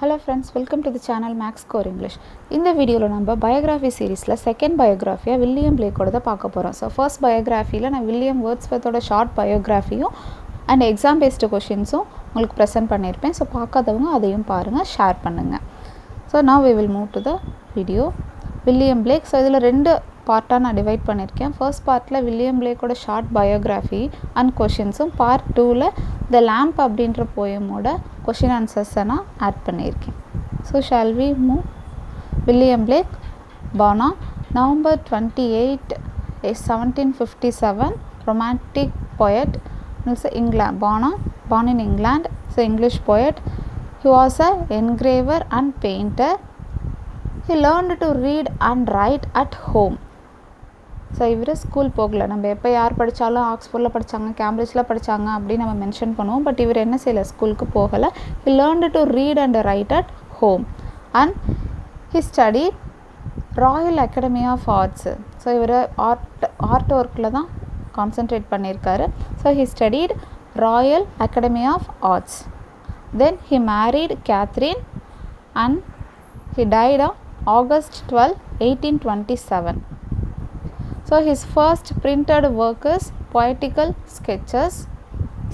Hello friends, welcome to the channel Max Core English. இந்த வீடியோவில் நம்ம பயோகிராஃபி சீரீஸில் செகண்ட் பயோகிராஃபியாக வில்லியம் பிளேக்கோட தான் பார்க்க போகிறோம். ஸோ ஃபர்ஸ்ட் பயோகிராஃபியில் நான் வில்லியம் வேர்ட்ஸ்வர்த்தோட ஷார்ட் பயோகிராஃபியும் அண்ட் எக்ஸாம் பேஸ்டு கொஷின்ஸும் உங்களுக்கு ப்ரெசென்ட் பண்ணியிருப்பேன். ஸோ பார்க்காதவங்க அதையும் பாருங்கள், ஷேர் பண்ணுங்கள். So now we will move to the video. William Blake. So இதில் ரெண்டு பார்ட்டாக நான் டிவைட் பண்ணியிருக்கேன். ஃபர்ஸ்ட் பார்ட்டில் வில்லியம் பிளேக்கோட ஷார்ட் பயோகிராஃபி அண்ட் கொஷின்ஸும், பார்ட் 2ல் த லேம்ப் அப்படின்ற போயமோட கொஷின் ஆன்சர்ஸை நான் ஆட் பண்ணியிருக்கேன். So shall we move. William Blake born on November 28, 1757, romantic poet. England, born in England, so English poet. He was an engraver and painter. He learned to read and write at home. So இவர் school போகல. நம்ம எப்போ யார் படித்தாலும் ஆக்ஸ்ஃபோர்டில் படித்தாங்க, கேம்பிரிட்ஜில் படித்தாங்க அப்படின்னு நம்ம மென்ஷன் பண்ணுவோம். பட் இவர் என்ன செய்யலை, ஸ்கூலுக்கு போகலை. He learned to read and write at home and he study Royal Academy of Arts. So இவர் ஆர்ட் ஒர்க்கில் தான் கான்சென்ட்ரேட் பண்ணியிருக்காரு. So he studied Royal Academy of Arts. Then he married Catherine and he died on August 12, 1827. So his first printed work is Poetical Sketches,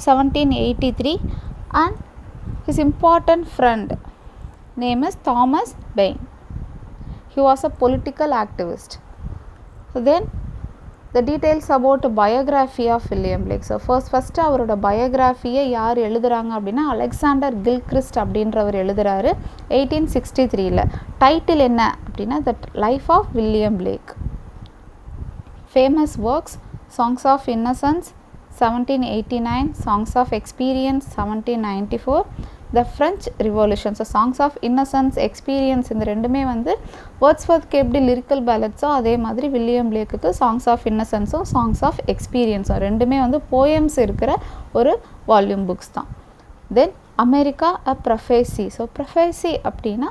1783, and his important friend name is Thomas Paine. He was a political activist. So then the details about biography of William Blake. So first அவரோட பயோகிராஃபியை யார் எழுதுகிறாங்க அப்படின்னா Alexander Gilchrist அப்படின்றவர் எழுதுகிறாரு 1863. Title என்ன அப்படின்னா the life of William Blake. Famous works: Songs of Innocence 1789, Songs of Experience 1794, The French Revolution. So Songs of Innocence, Experience இந்த ரெண்டுமே வந்து வேர்ட்ஸ்வர்த்துக்கு எப்படி லிரிக்கல் பேலட்ஸோ அதே மாதிரி வில்லியம் பிளேக்குக்கு Songs of Innocenceம் Songs of Experienceம் ரெண்டுமே வந்து போயம்ஸ் இருக்கிற ஒரு வால்யூம் புக்ஸ் தான். தென் அமெரிக்கா அ ப்ரொஃபேசி. ஸோ ப்ரொஃபேசி அப்படின்னா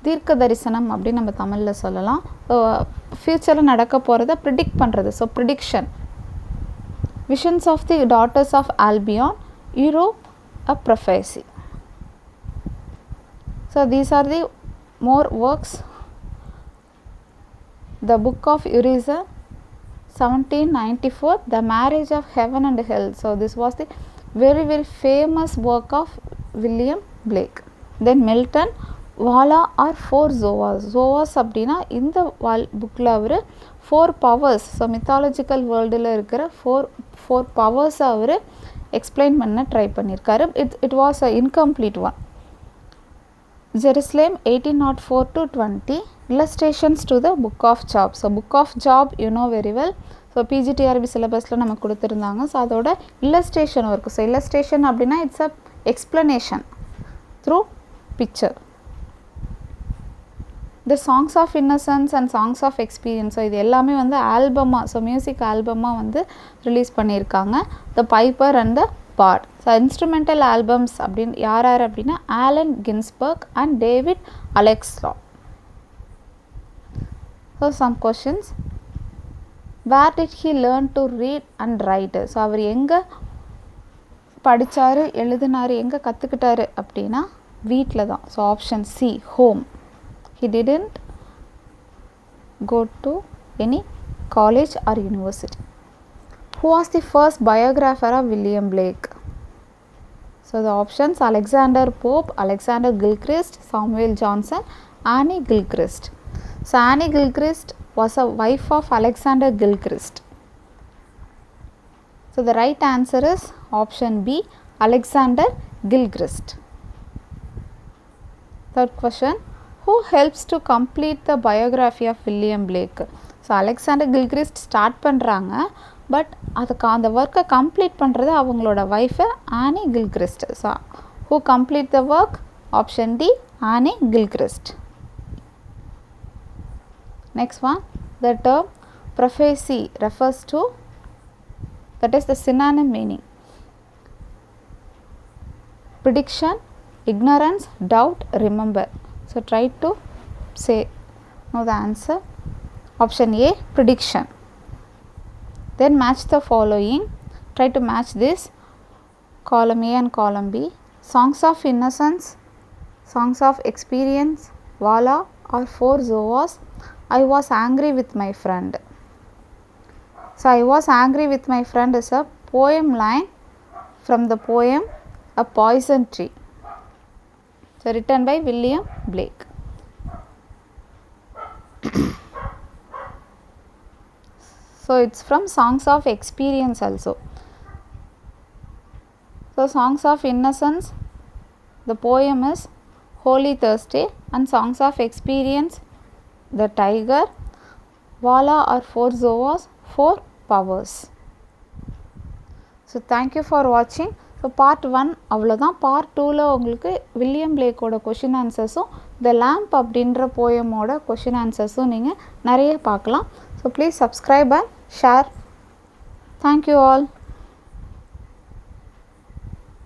தீர்க்க தரிசனம் அப்படின்னு நம்ம தமிழில் சொல்லலாம். ஃப்யூச்சரில் நடக்க போகிறத ப்ரிடிக்ட் பண்ணுறது. So prediction. Visions of the daughters of Albion, Europe a prophecy. So these are the more works. The book of Urizen 1794, the marriage of heaven and hell. So this was the very famous work of William Blake. Then Milton, Vala or 4 Zoas. Zoas அப்படின்னா இந்த புக்கில் அவர் 4 powers, so mythological வேர்ல்டில் இருக்கிற four பவர்ஸை அவர் explain பண்ண try பண்ணியிருக்காரு. It was a incomplete one. Jerusalem 1804 to 20, illustrations to the book of Job. So Book of Job you know very well. So PGTRB சிலபஸில் நமக்கு கொடுத்துருந்தாங்க. ஸோ அதோட இல்லஸ்ட்ரேஷன் ஒர்க். ஸோ இல்லஸ்ட்ரேஷன் அப்படின்னா it's a explanation through picture. The Songs of Innocence and Songs of Experience. So இது எல்லாமே வந்து ஆல்பமாக, so music ஆல்பமாக வந்து release பண்ணியிருக்காங்க. The piper and the bard. So instrumental albums அப்படின்னு யார் அப்படின்னா ஆலன் கின்ஸ்பர்க் அண்ட் டேவிட் அலெக்ஸ்லா. So some questions. Where did he learn to read and write. So அவர் எங்கே படித்தார், எழுதினார், எங்கே கற்றுக்கிட்டாரு அப்படின்னா வீட்டில் தான். ஸோ option C, home. He didn't go to any college or university. Who was the first biographer of William Blake? So the options: Alexander Pope, Alexander Gilchrist, Samuel Johnson, Annie Gilchrist. So Annie Gilchrist was a wife of Alexander Gilchrist. So the right answer is option B, Alexander Gilchrist. Third question: who helps to complete the biography of William Blake? So Alexander Gilchrist start பண்ணுறாங்க. But அதுக்கு அந்த ஒர்க்கை complete பண்ணுறது அவங்களோட wife Anne Gilchrist. So who complete the work? Option D, Anne Gilchrist. Next one. The term prophecy refers to, that is the synonym meaning: prediction, ignorance, doubt, remember. So try to know the answer. Option A, prediction. Then match the following. Try to match this. Column A and column B. Songs of Innocence Songs of Experience, Vala or Four Zoas, I was angry with my friend. So I was angry with my friend is a poem line from the poem A Poison Tree. So written by William Blake. So it's from Songs of Experience also. So Songs of Innocence, the poem is Holy Thursday, and Songs of Experience, The Tiger, Vala or Four Zoas, Four Powers. So thank you for watching. So part 1 அவ்வளோதான். Part 2ல் உங்களுக்கு William பிளேக்கோட question ஆன்சர்ஸும் the lamb அப்படின்ற போயமோட question ஆன்சர்ஸும் நீங்கள் நிறைய பார்க்கலாம். So please subscribe and share. Thank you all.